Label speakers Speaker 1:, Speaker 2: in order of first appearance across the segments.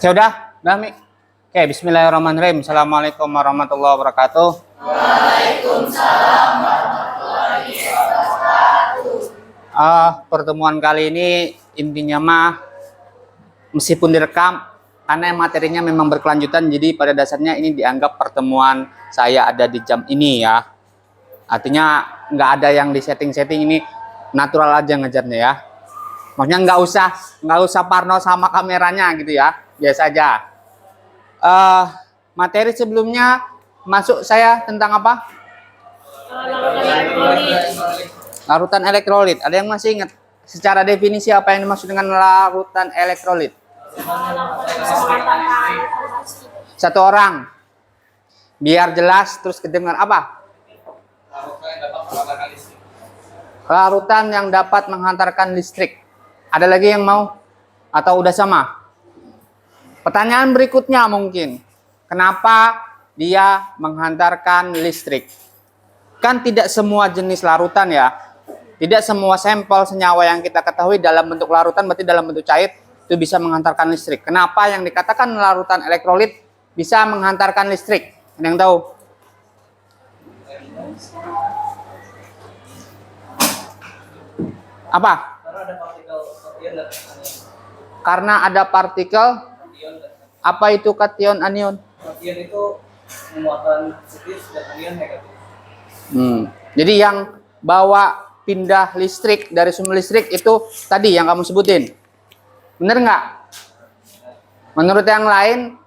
Speaker 1: Udah, Mi. Oke, bismillahirrahmanirrahim. Assalamualaikum warahmatullahi wabarakatuh.
Speaker 2: Waalaikumsalam warahmatullahi wabarakatuh.
Speaker 1: Pertemuan kali ini intinya mah meskipun direkam karena materinya memang berkelanjutan, jadi pada dasarnya ini dianggap pertemuan saya ada di jam ini ya. Artinya nggak ada yang di setting-setting, ini natural aja ngejarnya ya. Maksudnya nggak usah parno sama kameranya gitu ya, biasa aja. Materi sebelumnya masuk saya tentang apa? Larutan elektrolit. Ada yang masih ingat secara definisi apa yang dimaksud dengan larutan elektrolit? Satu orang. Biar jelas terus kedengar apa? Larutan yang dapat menghantarkan listrik. Ada lagi yang mau? Atau udah sama? Pertanyaan berikutnya mungkin, kenapa dia menghantarkan listrik? Kan tidak semua jenis larutan ya, tidak semua sampel senyawa yang kita ketahui dalam bentuk larutan, berarti dalam bentuk cair, itu bisa menghantarkan listrik. Kenapa yang dikatakan larutan elektrolit bisa menghantarkan listrik? Ada yang tahu? Apa? Karena ada partikel. Apa itu kation anion?
Speaker 3: Kation itu muatan positif dan anion negatif.
Speaker 1: Jadi yang bawa pindah listrik dari sumber listrik itu tadi yang kamu sebutin. Bener nggak? Menurut yang lain,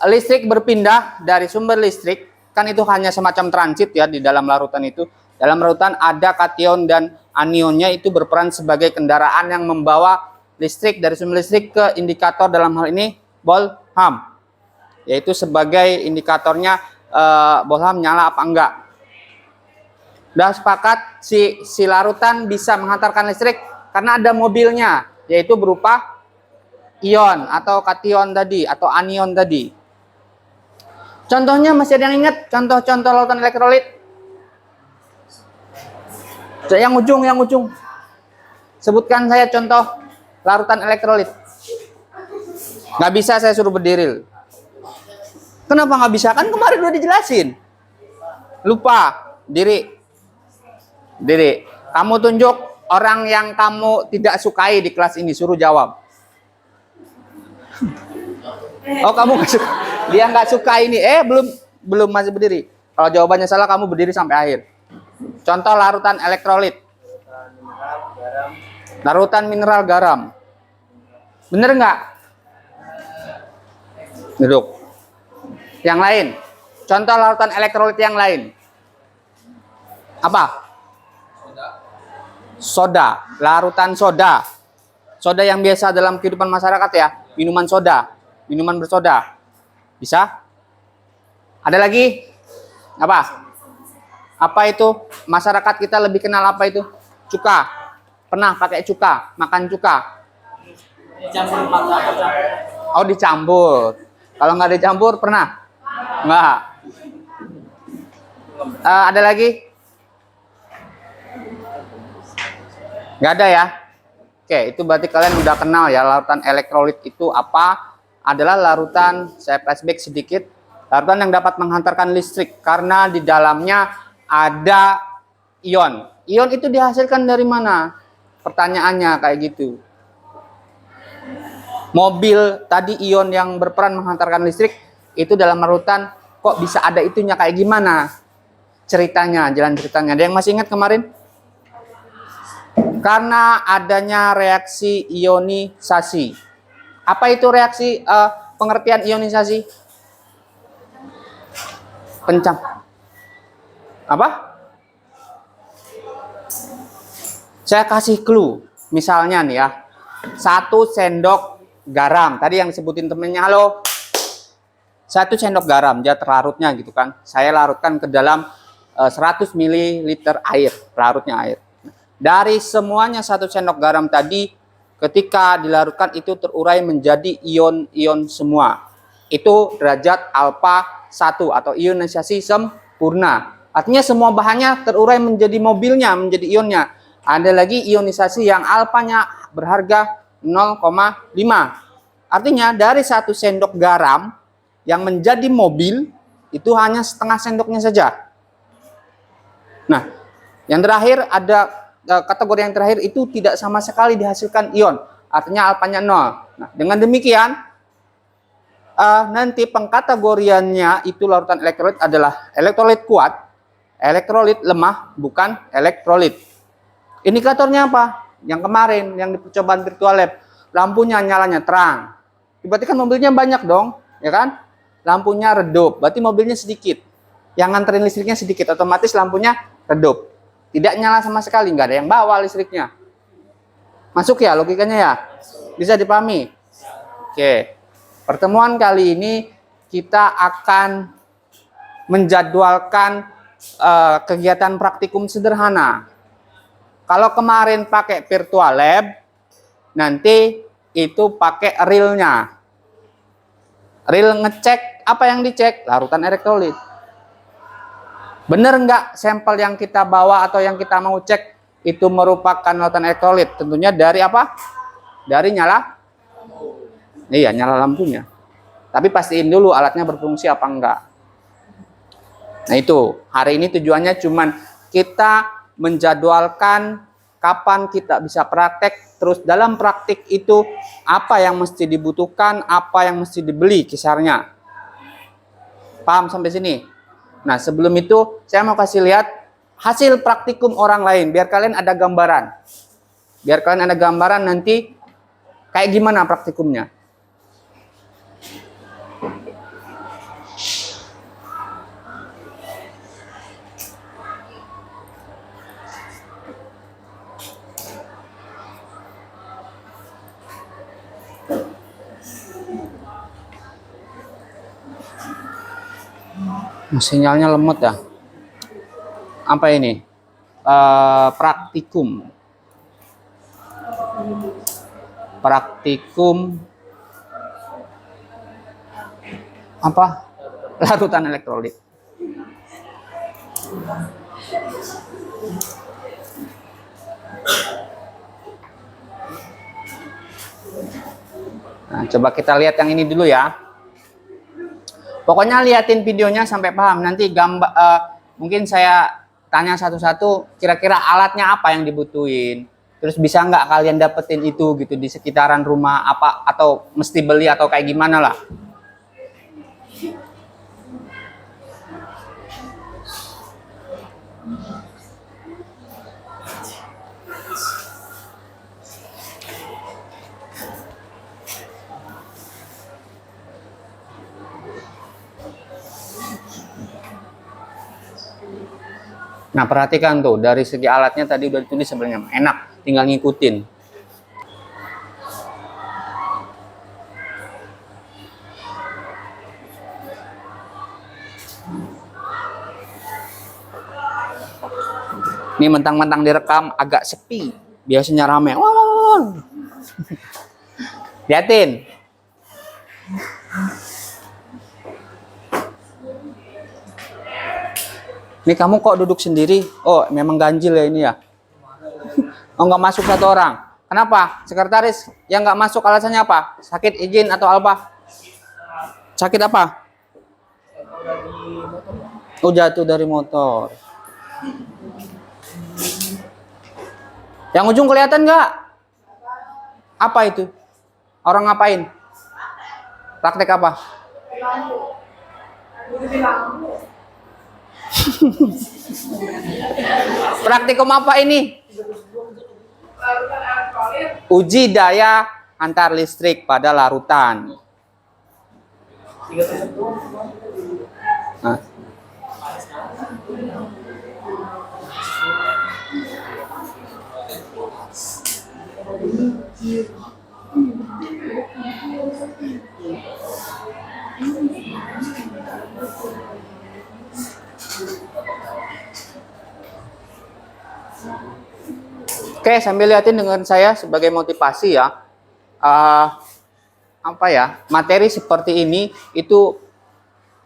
Speaker 1: listrik berpindah dari sumber listrik, kan itu hanya semacam transit ya di dalam larutan itu. Dalam larutan ada kation dan anionnya, itu berperan sebagai kendaraan yang membawa listrik dari sumber listrik ke indikator, dalam hal ini Bolham, yaitu sebagai indikatornya Bolham nyala apa enggak. Udah sepakat si larutan bisa menghantarkan listrik karena ada mobilnya, yaitu berupa ion atau kation tadi atau anion tadi. Contohnya masih ada yang ingat contoh-contoh larutan elektrolit? Yang ujung. Sebutkan saya contoh larutan elektrolit. Nggak bisa, saya suruh berdiri. Kenapa nggak bisa? Kan kemarin udah dijelasin. Lupa. Diri. Kamu tunjuk orang yang kamu tidak sukai di kelas ini, suruh jawab. Oh, kamu nggak suka? Dia nggak suka ini. Belum masih berdiri. Kalau jawabannya salah, kamu berdiri sampai akhir. Contoh larutan elektrolit. Larutan mineral garam. Bener nggak? Duduk. Yang lain. Contoh larutan elektrolit yang lain. Apa? Soda. Larutan soda. Soda yang biasa dalam kehidupan masyarakat ya. Minuman soda. Minuman bersoda. Bisa? Ada lagi? Apa? Apa itu? Masyarakat kita lebih kenal apa itu? Cuka. Pernah pakai cuka? Makan cuka? Oh, dicampur. Kalau nggak dicampur, pernah? Nggak. Ada lagi? Nggak ada ya? Oke, itu berarti kalian udah kenal ya larutan elektrolit itu apa? Adalah larutan, saya flashback sedikit, larutan yang dapat menghantarkan listrik karena di dalamnya ada ion. Ion itu dihasilkan dari mana? Pertanyaannya kayak gitu. Mobil tadi ion yang berperan menghantarkan listrik itu dalam larutan, kok bisa ada itunya, kayak gimana ceritanya, jalan ceritanya. Ada yang masih ingat kemarin? Karena adanya reaksi ionisasi. Apa itu reaksi pengertian ionisasi? Apa? Saya kasih clue. Misalnya nih ya, 1 sendok garam. Tadi yang disebutin temennya, halo. 1 sendok garam, dia terlarutnya gitu kan. Saya larutkan ke dalam 100 ml air, larutnya air. Dari semuanya 1 sendok garam tadi, ketika dilarutkan itu terurai menjadi ion-ion semua. Itu derajat alfa 1 atau ionisasi sempurna. Artinya semua bahannya terurai menjadi mobilnya, menjadi ionnya. Ada lagi ionisasi yang alfanya berharga 0,5. Artinya dari 1 sendok garam yang menjadi mobil itu hanya setengah sendoknya saja. Nah, yang terakhir ada kategori yang terakhir itu tidak sama sekali dihasilkan ion. Artinya alfanya 0. Nah, dengan demikian nanti pengkategoriannya itu larutan elektrolit adalah elektrolit kuat, elektrolit lemah, bukan elektrolit. Indikatornya apa? Yang kemarin yang di percobaan virtual lab, lampunya nyalanya terang. Berarti kan mobilnya banyak dong, ya kan? Lampunya redup, berarti mobilnya sedikit. Yang nganterin listriknya sedikit, otomatis lampunya redup. Tidak nyala sama sekali, nggak ada yang bawa listriknya. Masuk ya logikanya ya? Bisa dipahami? Oke. Pertemuan kali ini kita akan menjadwalkan kegiatan praktikum sederhana. Kalau kemarin pakai virtual lab, nanti itu pakai real-nya. Real ngecek, apa yang dicek? Larutan elektrolit. Bener nggak sampel yang kita bawa atau yang kita mau cek itu merupakan larutan elektrolit? Tentunya dari apa? Dari nyala. Iya, nyala lampunya. Tapi pastiin dulu alatnya berfungsi apa enggak. Nah itu, hari ini tujuannya cuman kita menjadwalkan kapan kita bisa praktek. Terus dalam praktik itu apa yang mesti dibutuhkan, apa yang mesti dibeli kisarnya. Paham sampai sini? Nah sebelum itu saya mau kasih lihat hasil praktikum orang lain. Biar kalian ada gambaran. Biar kalian ada gambaran nanti kayak gimana praktikumnya. Sinyalnya lemot ya. Apa ini? Praktikum. Praktikum apa? Larutan elektrolit. Nah, coba kita lihat yang ini dulu ya. Pokoknya liatin videonya sampai paham. Nanti gambar mungkin saya tanya satu-satu kira-kira alatnya apa yang dibutuhin. Terus bisa nggak kalian dapetin itu gitu di sekitaran rumah apa atau mesti beli atau kayak gimana lah. Nah perhatikan tuh dari segi alatnya tadi udah ditulis sebenarnya enak, tinggal ngikutin. Ini mentang-mentang direkam agak sepi, biasanya rame. Wow. Liatin. Ini kamu kok duduk sendiri? Oh, memang ganjil ya ini ya. Oh, nggak masuk satu orang. Kenapa? Sekretaris yang nggak masuk alasannya apa? Sakit izin atau apa? Sakit apa? Oh, jatuh dari motor. Yang ujung kelihatan nggak? Apa itu? Orang ngapain? Praktek apa? Praktikum apa ini? Uji daya antar listrik pada larutan. Nah. Oke, sambil liatin dengan saya sebagai motivasi ya. Apa ya? Materi seperti ini itu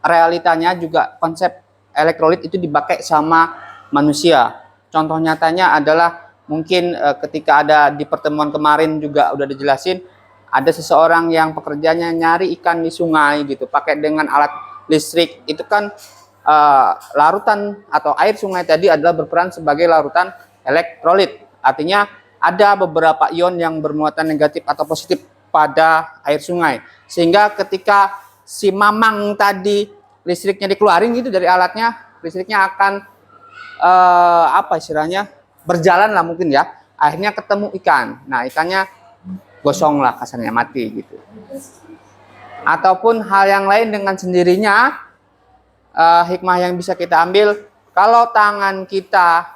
Speaker 1: realitanya juga konsep elektrolit itu dipakai sama manusia. Contoh nyatanya adalah mungkin ketika ada di pertemuan kemarin juga udah dijelasin, ada seseorang yang pekerjaannya nyari ikan di sungai gitu, pakai dengan alat listrik. Itu kan larutan atau air sungai tadi adalah berperan sebagai larutan elektrolit. Artinya ada beberapa ion yang bermuatan negatif atau positif pada air sungai. Sehingga ketika si mamang tadi listriknya dikeluarin gitu dari alatnya, listriknya akan apa istilahnya, berjalan lah mungkin ya. Akhirnya ketemu ikan. Nah, ikannya gosong lah kasarnya, mati gitu. Ataupun hal yang lain dengan sendirinya, hikmah yang bisa kita ambil, kalau tangan kita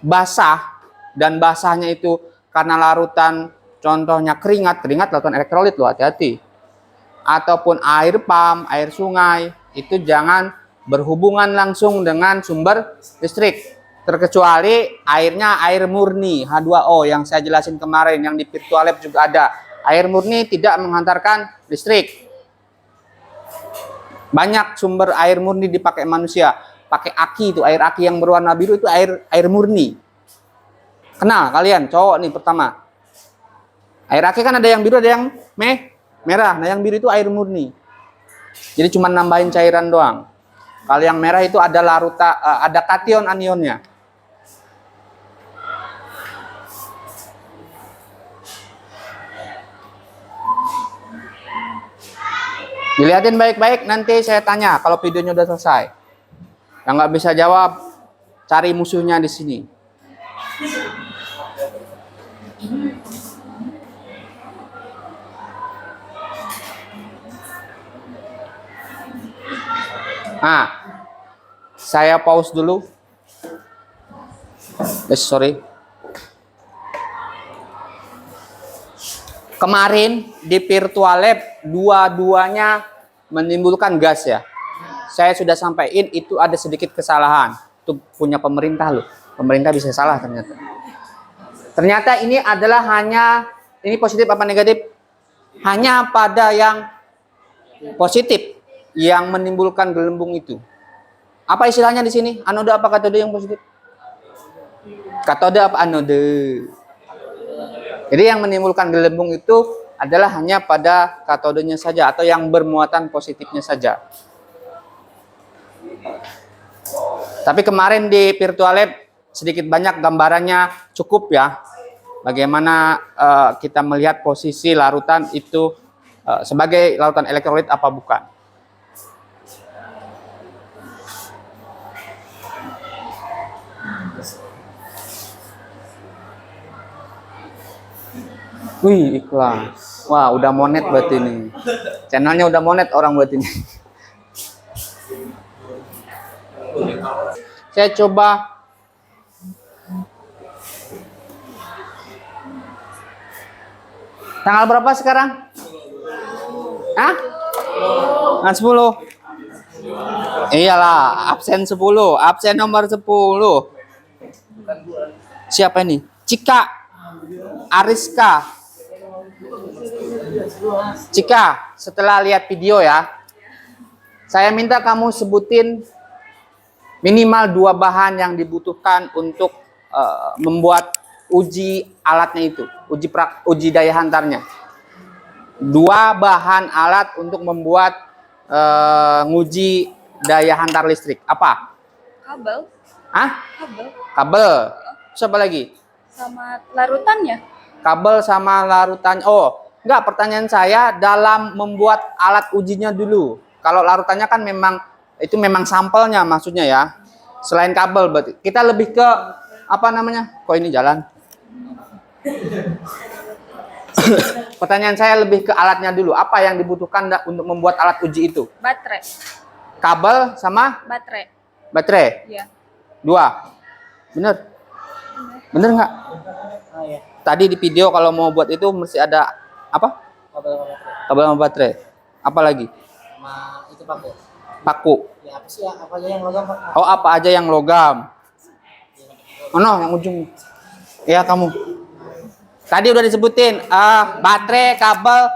Speaker 1: basah dan basahnya itu karena larutan, contohnya keringat larutan elektrolit loh, hati-hati. Ataupun air pam, air sungai, itu jangan berhubungan langsung dengan sumber listrik. Terkecuali airnya air murni H2O yang saya jelasin kemarin, yang di Virtual Lab juga ada. Air murni tidak menghantarkan listrik. Banyak sumber air murni dipakai manusia. Pakai aki itu, air aki yang berwarna biru itu air murni. Kenal kalian, cowok nih pertama. Air aki kan ada yang biru, ada yang merah. Nah, yang biru itu air murni. Jadi cuma nambahin cairan doang. Kalau yang merah itu ada ada kation anionnya. Dilihatin baik-baik, nanti saya tanya kalau videonya udah selesai. Yang nggak bisa jawab, cari musuhnya di sini. Nah, saya pause dulu. Sorry. Kemarin di Virtual Lab dua-duanya menimbulkan gas ya. Saya sudah sampaikan itu ada sedikit kesalahan. Itu punya pemerintah loh. Pemerintah bisa salah ternyata. Ternyata ini adalah ini positif apa negatif? Hanya pada yang positif yang menimbulkan gelembung itu. Apa istilahnya di sini? Anode apa katode yang positif? Katode apa anode? Jadi yang menimbulkan gelembung itu adalah hanya pada katodenya saja atau yang bermuatan positifnya saja. Tapi kemarin di Virtual Lab sedikit banyak gambarannya cukup ya. Bagaimana kita melihat posisi larutan itu sebagai larutan elektrolit apa bukan. Wih, iklan. Wah, udah monet buat ini. Channelnya udah monet orang buat ini. Saya coba tanggal berapa sekarang? Hah? Tanggal 10. Iyalah, absen 10, absen nomor 10. Siapa ini? Cika Ariska. Cika, setelah lihat video ya, saya minta kamu sebutin minimal 2 bahan yang dibutuhkan untuk membuat uji alatnya itu, uji daya hantarnya. 2 bahan alat untuk membuat nguji daya hantar listrik. Apa?
Speaker 2: Kabel.
Speaker 1: Hah?
Speaker 2: Kabel.
Speaker 1: Kabel. Siapa lagi?
Speaker 2: Sama larutannya.
Speaker 1: Kabel sama larutan. Oh, enggak, pertanyaan saya dalam membuat alat ujinya dulu. Kalau larutannya kan itu memang sampelnya maksudnya ya. Selain kabel berarti kita lebih ke apa namanya? Kok ini jalan? Pertanyaan saya lebih ke alatnya dulu. Apa yang dibutuhkan untuk membuat alat uji itu?
Speaker 2: Baterai.
Speaker 1: Kabel sama
Speaker 2: Baterai.
Speaker 1: baterai.
Speaker 2: Iya.
Speaker 1: 2. Bener? Bener nggak?
Speaker 3: Ah, ya.
Speaker 1: Tadi di video kalau mau buat itu mesti ada apa?
Speaker 3: Kabel sama baterai.
Speaker 1: Kabel sama baterai. Apa lagi?
Speaker 3: Sama itu pakai.
Speaker 1: Paku.
Speaker 3: Ya apa sih ya? Apa aja yang logam Pak?
Speaker 1: Oh, apa aja yang logam? Oh no, yang ujung. Ya kamu. Tadi udah disebutin baterai, kabel,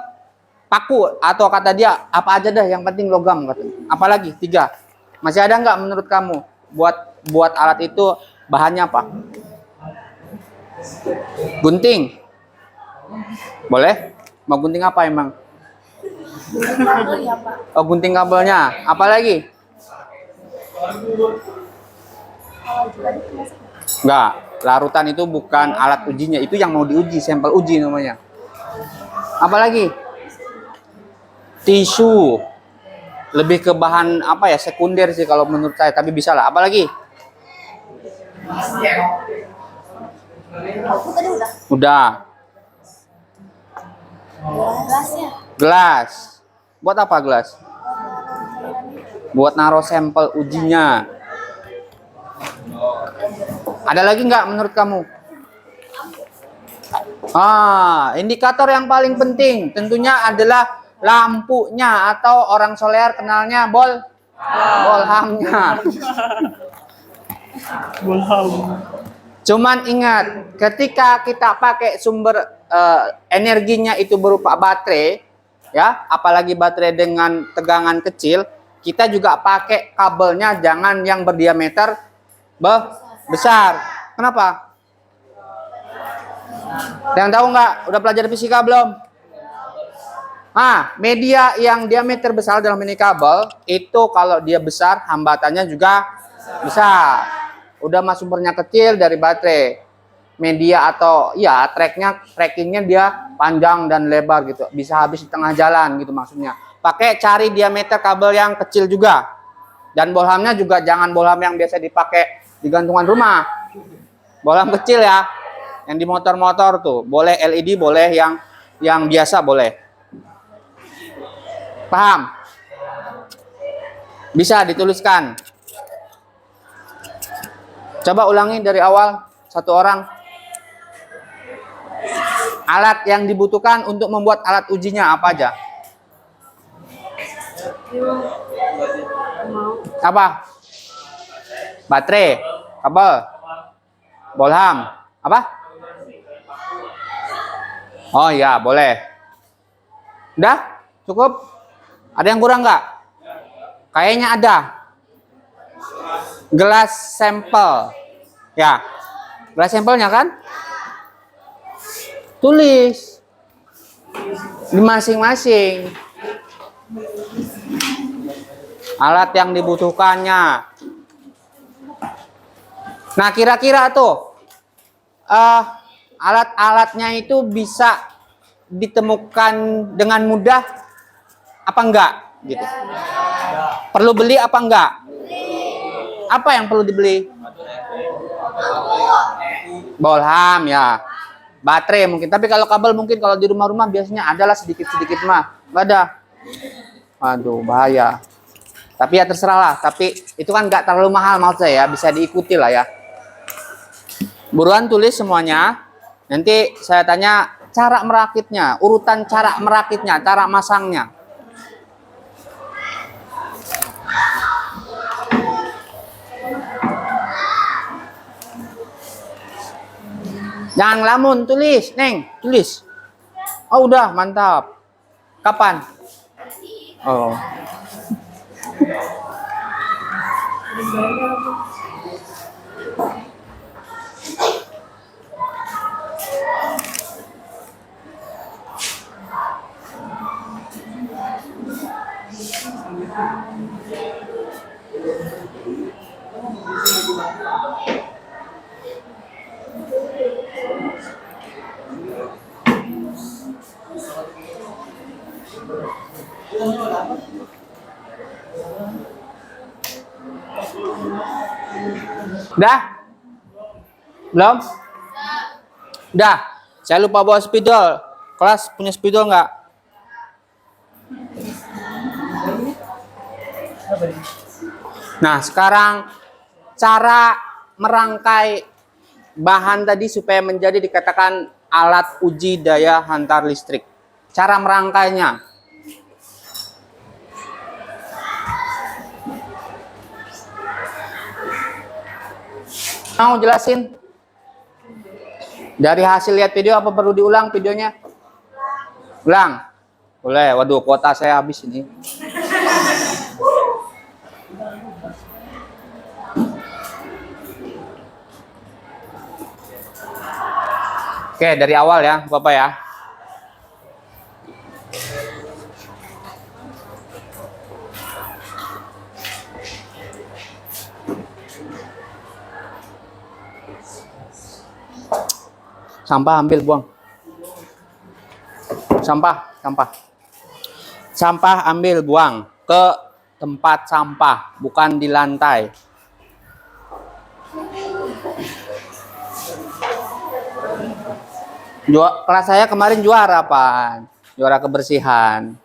Speaker 1: paku atau kata dia apa aja dah yang penting logam katanya. Apalagi 3. Masih ada nggak menurut kamu buat alat itu bahannya apa? Gunting. Boleh? Mau gunting apa emang?
Speaker 2: Kabel ya, Pak.
Speaker 1: Oh, gunting kabelnya. Apalagi? Enggak. Larutan itu bukan alat ujinya, itu yang mau diuji, sampel uji namanya. Apalagi? Tisu. Lebih ke bahan apa ya? Sekunder sih kalau menurut saya, tapi bisa lah. Apalagi?
Speaker 2: Tadi udah.
Speaker 1: Udah.
Speaker 2: Gelasnya.
Speaker 1: Gelas. Buat apa gelas? Buat naruh sampel ujinya. Ada lagi nggak menurut kamu? Indikator yang paling penting tentunya adalah lampunya atau orang soler kenalnya bolhamnya. Cuman ingat, ketika kita pakai sumber energinya itu berupa baterai, ya, apalagi baterai dengan tegangan kecil, kita juga pakai kabelnya jangan yang berdiameter besar. Kenapa? Yang tahu nggak? Udah belajar fisika belum? Media yang diameter besar dalam ini kabel itu kalau dia besar hambatannya juga besar. Udah mah sumbernya kecil dari baterai. Media atau ya trackingnya dia panjang dan lebar gitu, bisa habis di tengah jalan gitu maksudnya. Pakai cari diameter kabel yang kecil juga, dan bolhamnya juga jangan bolham yang biasa dipakai di gantungan rumah, bolham kecil ya, yang di motor-motor tuh. Boleh LED, boleh yang biasa boleh. Paham? Bisa dituliskan. Coba ulangi dari awal, satu orang. Alat yang dibutuhkan untuk membuat alat ujinya apa aja? Apa? Baterai, kabel, bolham, apa? Oh ya, boleh. Udah? Cukup? Ada yang kurang nggak? Kayaknya ada. Gelas sampel. Ya. Gelas sampelnya kan? Tulis di masing-masing alat yang dibutuhkannya. Nah, kira-kira tuh alat-alatnya itu bisa ditemukan dengan mudah apa enggak gitu? Perlu beli apa enggak? Apa yang perlu dibeli? Bolham ya. Baterai mungkin, tapi kalau kabel mungkin kalau di rumah-rumah biasanya adalah sedikit-sedikit mah. Nggak ada. Aduh, bahaya. Tapi ya terserah lah. Tapi itu kan nggak terlalu mahal maksud saya ya. Bisa diikuti lah ya. Buruan tulis semuanya. Nanti saya tanya cara merakitnya, urutan cara merakitnya, cara masangnya. Jangan lamun, tulis, Neng, tulis. Oh, udah, mantap. Kapan? Oh. Udah? Belum? Udah. Saya lupa bawa spidol. Kelas punya spidol nggak? Nah, sekarang cara merangkai bahan tadi supaya menjadi dikatakan alat uji daya hantar listrik. Cara merangkainya. Mau jelasin? Dari hasil lihat video apa perlu diulang videonya? Ulang. Boleh. Waduh, kuota saya habis ini. Oke, dari awal ya, Bapak ya. Sampah ambil, buang. Sampah ambil, buang ke tempat sampah, bukan di lantai. Kelas saya kemarin juara apa? Juara kebersihan.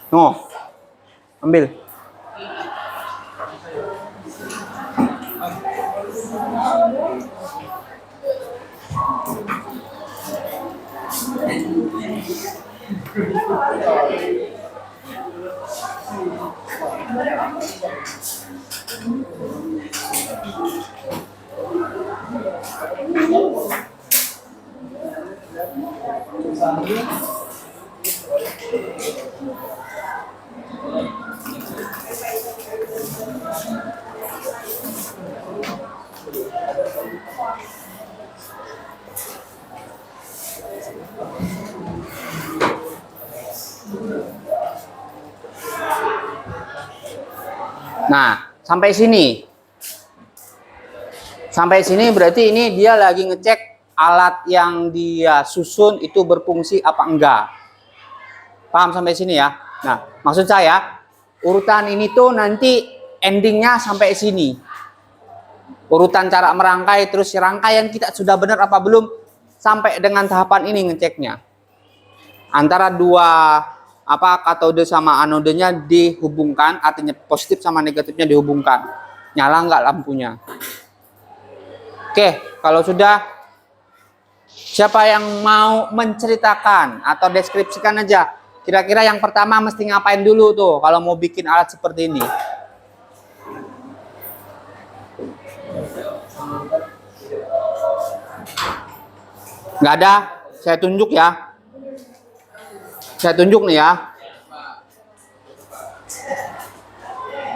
Speaker 1: No, ambil. Nah, sampai sini. Sampai sini berarti ini dia lagi ngecek alat yang dia susun itu berfungsi apa enggak. Paham sampai sini ya? Nah, maksud saya urutan ini tuh nanti endingnya sampai sini. Urutan cara merangkai, terus rangkaian kita sudah benar apa belum, sampai dengan tahapan ini ngeceknya. Antara dua katode sama anodenya dihubungkan, artinya positif sama negatifnya dihubungkan. Nyala nggak lampunya? Oke, kalau sudah, siapa yang mau menceritakan atau deskripsikan aja? Kira-kira yang pertama mesti ngapain dulu tuh kalau mau bikin alat seperti ini? Nggak ada? Saya tunjuk ya. Saya tunjuk nih ya.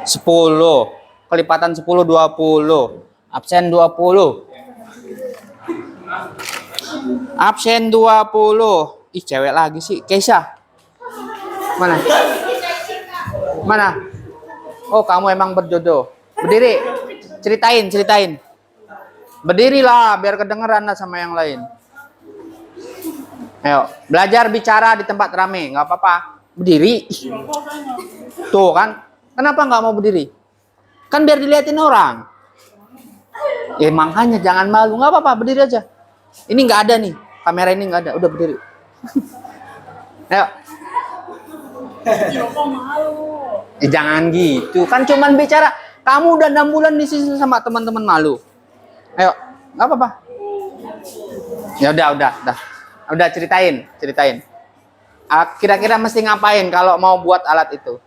Speaker 1: 10. Kelipatan 10, 20. Absen 20. Absen 20. Ih, cewek lagi sih. Keisha. Mana? Mana? Oh, kamu emang berjodoh. Berdiri. Ceritain. Berdirilah biar kedengeran lah sama yang lain. Ayo, belajar bicara di tempat rame, nggak apa-apa. Berdiri. Tuh kan, kenapa nggak mau berdiri? Kan biar dilihatin orang. Makanya jangan malu, nggak apa-apa, berdiri aja. Ini nggak ada nih, kamera ini nggak ada, udah berdiri. Ayo. Jangan gitu, kan cuman bicara. Kamu udah 6 bulan di sini sama teman-teman malu. Ayo, nggak apa-apa. Ya udah ceritain. Kira-kira mesti ngapain kalau mau buat alat itu?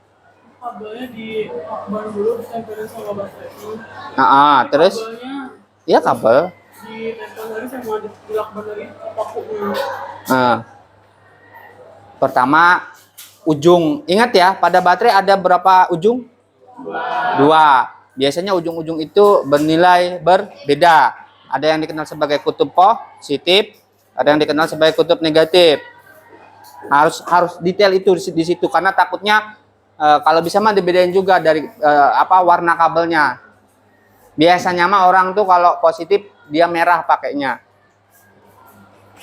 Speaker 4: Kabelnya di lakban dulu, ditempelin sama baterai.
Speaker 1: Terus?
Speaker 4: Kabelnya
Speaker 1: Iya, kabel.
Speaker 4: ditempel lagi sama di lakban lagi pakunya.
Speaker 1: Pertama, ujung. Ingat ya, pada baterai ada berapa ujung? 2. Biasanya ujung-ujung itu bernilai berbeda. Ada yang dikenal sebagai kutub positif, ada yang dikenal sebagai kutub negatif. Harus detail itu di situ karena takutnya kalau bisa mah dibedain juga dari warna kabelnya. Biasanya mah orang tuh kalau positif dia merah pakainya.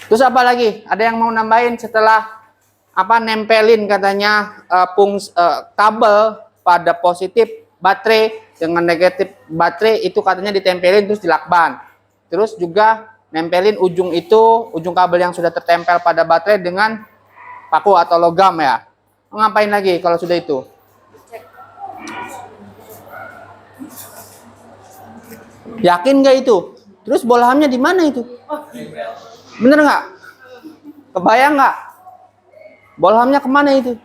Speaker 1: Terus apa lagi? Ada yang mau nambahin setelah nempelin katanya kabel pada positif baterai dengan negatif baterai itu katanya ditempelin terus dilakban. Terus juga nempelin ujung kabel yang sudah tertempel pada baterai dengan paku atau logam ya. Ngapain lagi kalau sudah itu? Yakin nggak itu? Terus bolhamnya di mana itu? Bener nggak? Kebayang nggak? Bolhamnya kemana itu?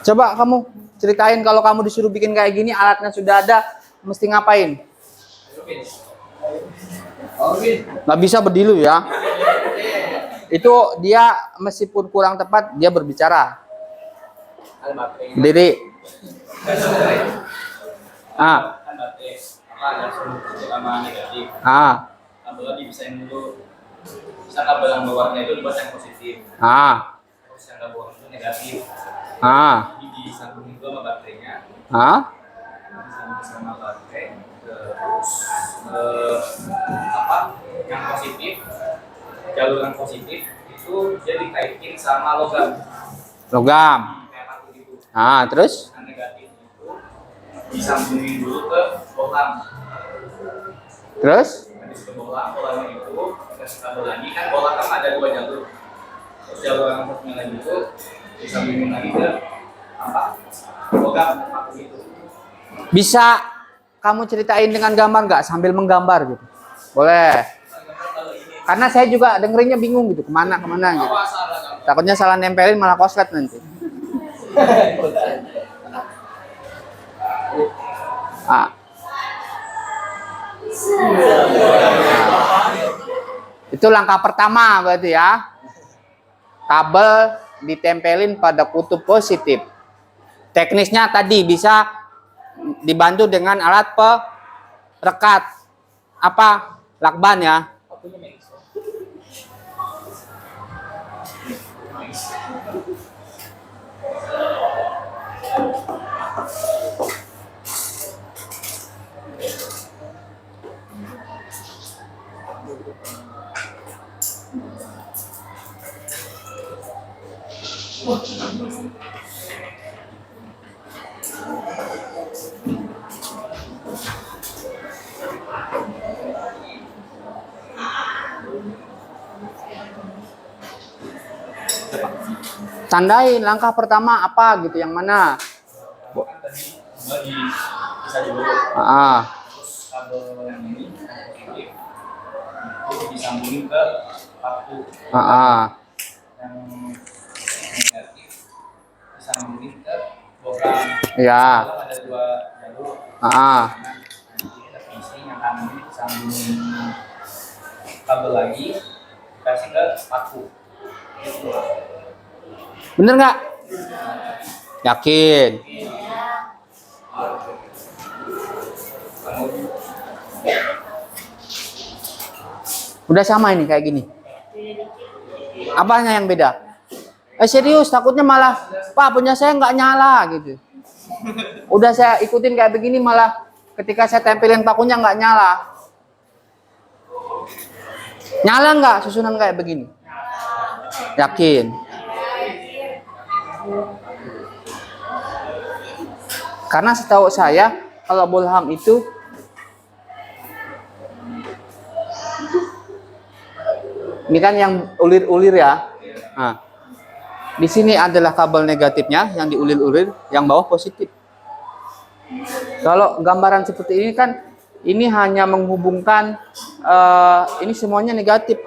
Speaker 1: Coba kamu ceritain kalau kamu disuruh bikin kayak gini, alatnya sudah ada, mesti ngapain? Nggak bisa berdiri ya. Itu dia meskipun kurang tepat, dia berbicara. Berdiri. Ah.
Speaker 3: Kan baterai apa ada positif sama negatif. Kabel dipisahin dulu. Bisa kabel yang bawahnya itu dibuat yang positif. Terus yang bawah itu negatif. Jadi disambungin dulu sama baterainya. Disambungin sama baterai. Terus apa? Yang positif, jalur yang positif itu dia dikaitin sama logam. Kayak paku gitu.
Speaker 1: Terus?
Speaker 3: Yang negatif itu disambungin dulu ke bohlam.
Speaker 1: Terus?
Speaker 3: Habis ke bohlam, bohlamnya itu dikasih kabel lagi, kan bohlam kan ada 2 jalur. Terus jalur yang satunya lagi itu disambungin lagi ke apa? Logam paku itu.
Speaker 1: Bisa kamu ceritain dengan gambar nggak sambil menggambar gitu? Boleh. Karena saya juga dengerinnya bingung gitu, kemana gitu. Takutnya salah nempelin malah koslet nanti. Itu langkah pertama berarti ya. Kabel ditempelin pada kutub positif. Teknisnya tadi bisa dibantu dengan alat perekat apa? Lakban ya. Tandain langkah pertama apa gitu, yang mana?
Speaker 3: Kan tadi bisa dulu. Terus kabel yang ini itu disambungin ke paku. Yang negatif disambungin ke bohlam.
Speaker 1: Ya.
Speaker 3: Bohlam ada 2 jalur. Nanti kita isi yang kanan ini disambungin kabel lagi, kasih ke paku. Gitu.
Speaker 1: Bener nggak? Yakin? Udah sama ini kayak gini. Apanya yang beda? Serius, takutnya malah Pak punya saya nggak nyala gitu. Udah saya ikutin kayak begini malah ketika saya tempelin pakunya nggak nyala. Nyala nggak susunan kayak begini? Yakin? Karena setahu saya kalau bohlam itu ini kan yang ulir-ulir ya. Di sini adalah kabel negatifnya yang diulir-ulir, yang bawah positif. Kalau gambaran seperti ini kan ini hanya menghubungkan ini semuanya negatif.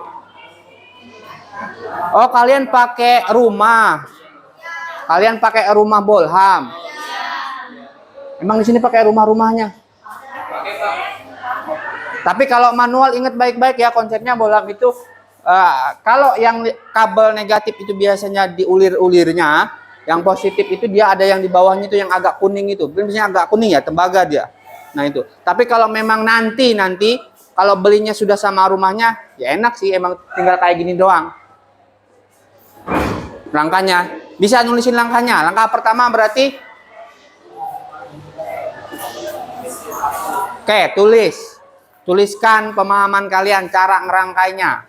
Speaker 1: Oh, kalian pakai rumah. Kalian pakai rumah bohlam. Emang di sini pakai rumah-rumahnya. Tapi kalau manual ingat baik-baik ya konsepnya bohlam itu kalau yang kabel negatif itu biasanya diulir-ulirnya, yang positif itu dia ada yang di bawahnya itu yang agak kuning itu. Biasanya agak kuning ya, tembaga dia. Nah itu. Tapi kalau memang nanti kalau belinya sudah sama rumahnya, ya enak sih, emang tinggal kayak gini doang. Langkahnya. Bisa nulisin langkahnya. Langkah pertama berarti oke, tuliskan pemahaman kalian cara ngerangkainya.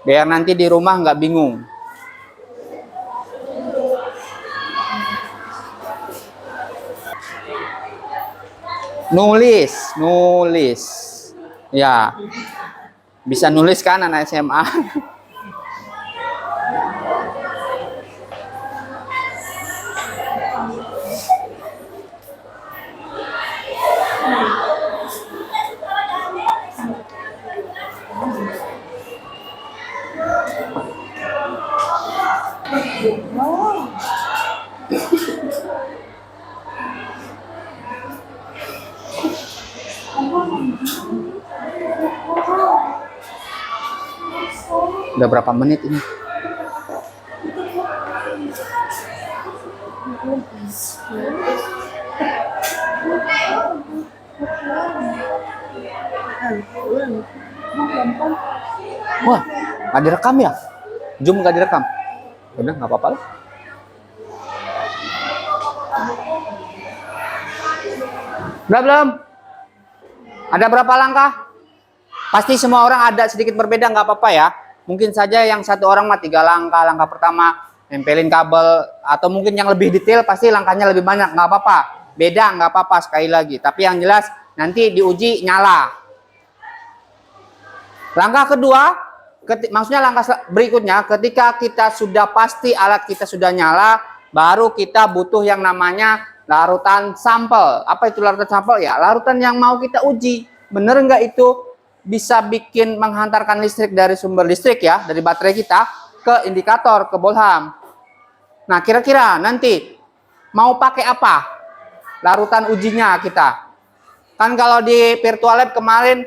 Speaker 1: Biar nanti di rumah nggak bingung. Nulis. Ya. Bisa nulis kan anak SMA? Udah berapa menit ini? Wah, nggak direkam ya? Zoom nggak direkam? Udah, nggak apa-apa lah. Udah belum? Ada berapa langkah? Pasti semua orang ada sedikit berbeda, nggak apa-apa ya. Mungkin saja yang satu orang mah 3 langkah. Langkah pertama nempelin kabel, atau mungkin yang lebih detail pasti langkahnya lebih banyak, nggak apa-apa. Beda nggak apa-apa sekali lagi. Tapi yang jelas nanti diuji nyala. Langkah kedua, maksudnya langkah berikutnya, ketika kita sudah pasti alat kita sudah nyala, baru kita butuh yang namanya larutan sampel. Apa itu larutan sampel? Ya, larutan yang mau kita uji. Bener nggak itu bisa bikin menghantarkan listrik dari sumber listrik ya, dari baterai kita ke indikator, ke bolham. Nah, kira-kira nanti mau pakai apa larutan ujinya kita? Kan kalau di virtual lab kemarin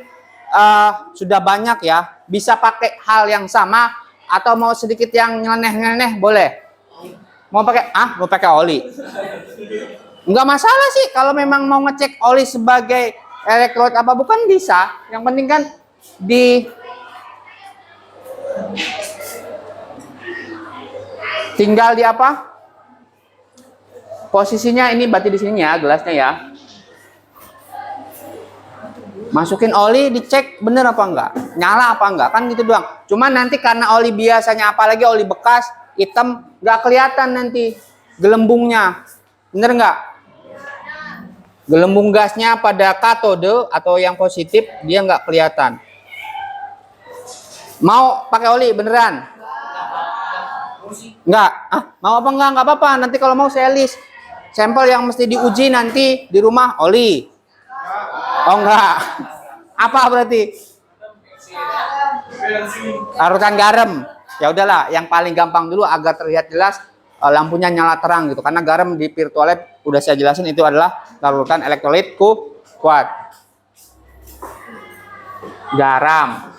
Speaker 1: sudah banyak ya, bisa pakai hal yang sama atau mau sedikit yang nyeleneh-nyeleneh boleh. Mau pakai oli. Enggak masalah sih kalau memang mau ngecek oli sebagai elektrolit apa bukan bisa. Yang penting kan tinggal di apa? Posisinya ini berarti di sini ya, gelasnya ya. Masukin oli, dicek bener apa enggak, nyala apa enggak, kan gitu doang. Cuman nanti karena oli biasanya, apalagi oli bekas hitam, nggak kelihatan nanti gelembungnya, bener nggak? Gelembung gasnya pada katode atau yang positif dia nggak kelihatan. Mau pakai oli beneran? Nggak? Mau apa enggak? Nggak apa-apa. Nanti kalau mau saya list sampel yang mesti diuji nanti di rumah oli. Oh enggak. Apa berarti? Larutan garam. Ya udahlah, yang paling gampang dulu agar terlihat jelas lampunya nyala terang gitu. Karena garam di virtual lab udah saya jelasin itu adalah larutan elektrolit kuat. Garam.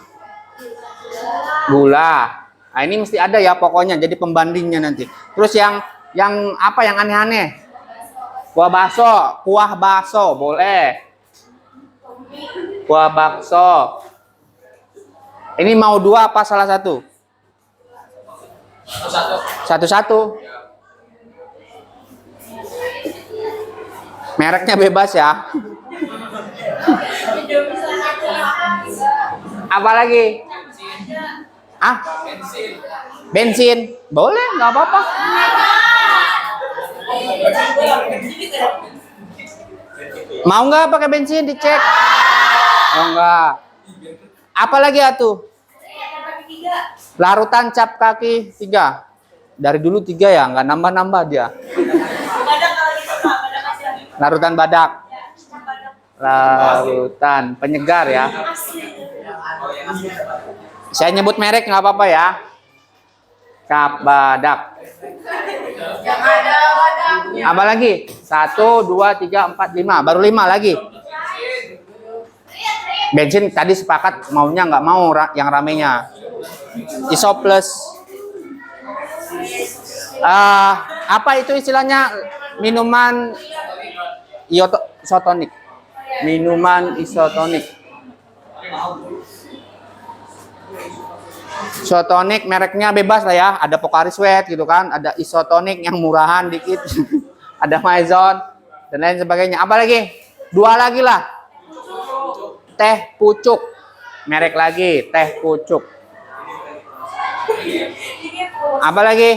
Speaker 1: Gula. Nah, ini mesti ada ya pokoknya jadi pembandingnya nanti. Terus yang apa yang aneh-aneh? Kuah bakso boleh. Kuah bakso. Ini mau 2 apa salah satu? Satu-satu. Mereknya bebas ya. Apa lagi? Bensin. Boleh, nggak apa-apa. Mau nggak pakai bensin dicek? Oh enggak. Apa lagi atuh? Larutan cap kaki 3. Dari dulu 3 ya, nggak nambah-nambah dia. Larutan badak. Larutan penyegar ya. Saya nyebut merek nggak apa-apa ya. Cap badak. Apa lagi? 1, 2, 3, 4, 5. Baru 5 lagi. Bensin tadi sepakat maunya nggak mau yang ramenya. Isoplus. Apa itu istilahnya? Minuman isotonik. Minuman isotonik. Isotonik mereknya bebas lah ya. Ada Pocari Sweat gitu kan. Ada isotonik yang murahan dikit. Ada Maison dan lain sebagainya. Apa lagi? 2 lagi lah. Teh pucuk. Merek lagi, teh pucuk. Apa lagi?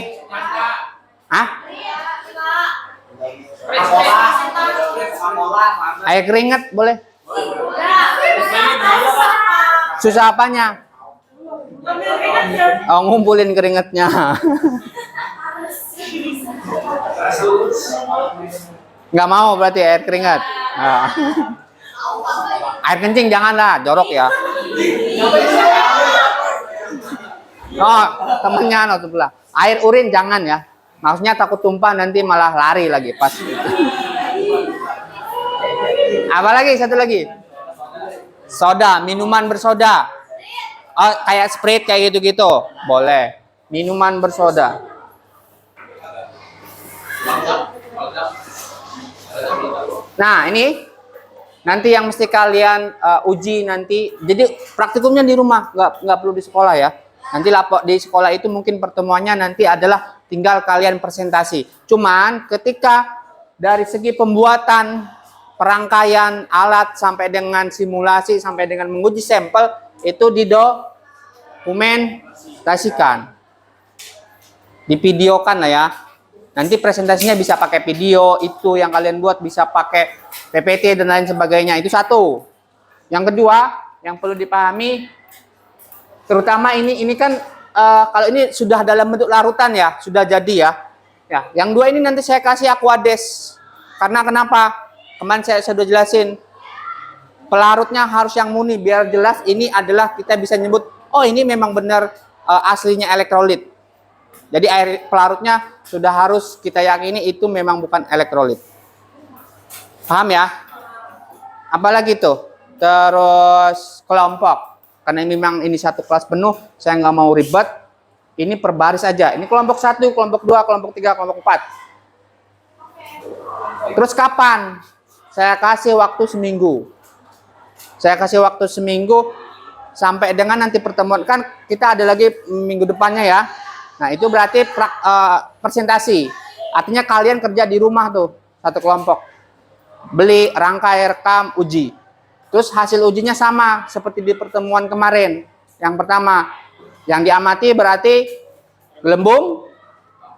Speaker 1: Air keringat boleh? Susah apanya? Oh, ngumpulin keringatnya. Nggak mau berarti air keringat. Air kencing janganlah, jorok ya. Oh, temennya sebelah. Air urin jangan ya. Maksudnya takut tumpah nanti malah lari lagi pas. Apa lagi? Satu lagi. Soda, minuman bersoda. Oh, kayak Sprite kayak gitu-gitu. Boleh. Minuman bersoda. Nah, ini nanti yang mesti kalian uji nanti. Jadi praktikumnya di rumah, nggak perlu di sekolah ya. Nanti lapor di sekolah itu mungkin pertemuannya nanti adalah tinggal kalian presentasi. Cuman ketika dari segi pembuatan perangkaian alat sampai dengan simulasi sampai dengan menguji sampel itu didokumentasikan, divideokan lah ya. Nanti presentasinya bisa pakai video, itu yang kalian buat bisa pakai PPT dan lain sebagainya. Itu satu. Yang kedua, yang perlu dipahami, terutama ini kan kalau ini sudah dalam bentuk larutan ya, sudah jadi ya. Ya, yang dua ini nanti saya kasih aquades. Karena kenapa? Kemarin saya sudah jelasin. Pelarutnya harus yang murni biar jelas ini adalah kita bisa nyebut, oh ini memang benar aslinya elektrolit. Jadi air pelarutnya sudah harus kita yakini itu memang bukan elektrolit. Paham ya? Apalagi tuh? Terus kelompok. Karena memang ini satu kelas penuh, saya nggak mau ribet. Ini per baris aja. Ini kelompok 1, kelompok 2, kelompok 3, kelompok 4. Terus kapan? Saya kasih waktu seminggu. Saya kasih waktu seminggu sampai dengan nanti pertemuan. Kan kita ada lagi minggu depannya ya. Nah, itu berarti presentasi. Artinya kalian kerja di rumah tuh, satu kelompok. Beli, rangkai, rekam, uji. Terus hasil ujinya sama seperti di pertemuan kemarin. Yang pertama, yang diamati berarti gelembung,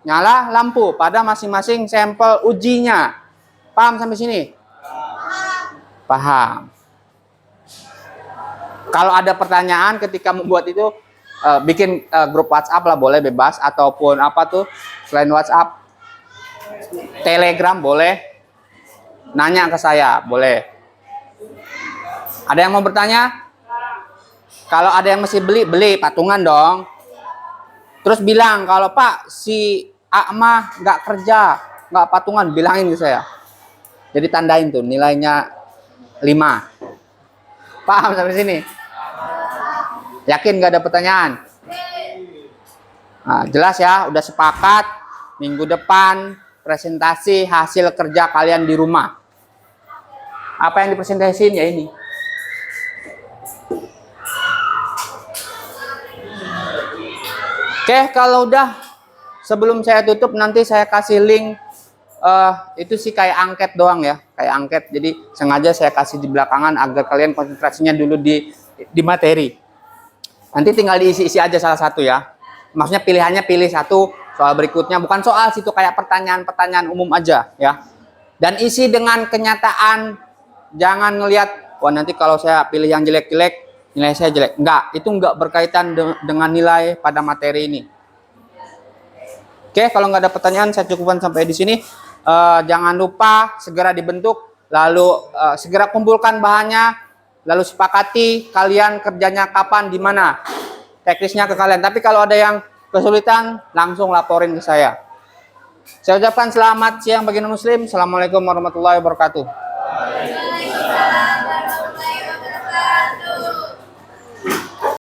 Speaker 1: nyala, lampu pada masing-masing sampel ujinya. Paham sampai sini? Paham. Kalau ada pertanyaan ketika membuat itu, bikin grup WhatsApp lah, boleh bebas, ataupun apa tuh selain WhatsApp, Telegram boleh, nanya ke saya boleh. Ada yang mau bertanya? Kalau ada yang mesti beli patungan dong. Terus bilang kalau Pak si Akmah nggak kerja, nggak patungan, bilangin ke saya. Jadi tandain tuh nilainya 5. Paham sampai sini? Yakin nggak ada pertanyaan? Nah, jelas ya, udah sepakat minggu depan presentasi hasil kerja kalian di rumah. Apa yang dipresentasiin ya ini. Oke, kalau udah sebelum saya tutup nanti saya kasih link itu sih kayak angket doang ya, kayak angket. Jadi sengaja saya kasih di belakangan agar kalian konsentrasinya dulu di materi. Nanti tinggal diisi-isi aja salah satu ya. Maksudnya pilihannya pilih satu, soal berikutnya bukan soal situ, kayak pertanyaan-pertanyaan umum aja ya. Dan isi dengan kenyataan, jangan ngelihat wah nanti kalau saya pilih yang jelek-jelek nilai saya jelek. Enggak, itu enggak berkaitan dengan nilai pada materi ini. Oke, kalau nggak ada pertanyaan saya cukupkan sampai di sini. Jangan lupa segera dibentuk, lalu segera kumpulkan bahannya. Lalu sepakati kalian kerjanya kapan, di mana, teknisnya ke kalian. Tapi kalau ada yang kesulitan, langsung laporin ke saya. Saya ucapkan selamat siang bagi non muslim. Assalamualaikum warahmatullahi wabarakatuh.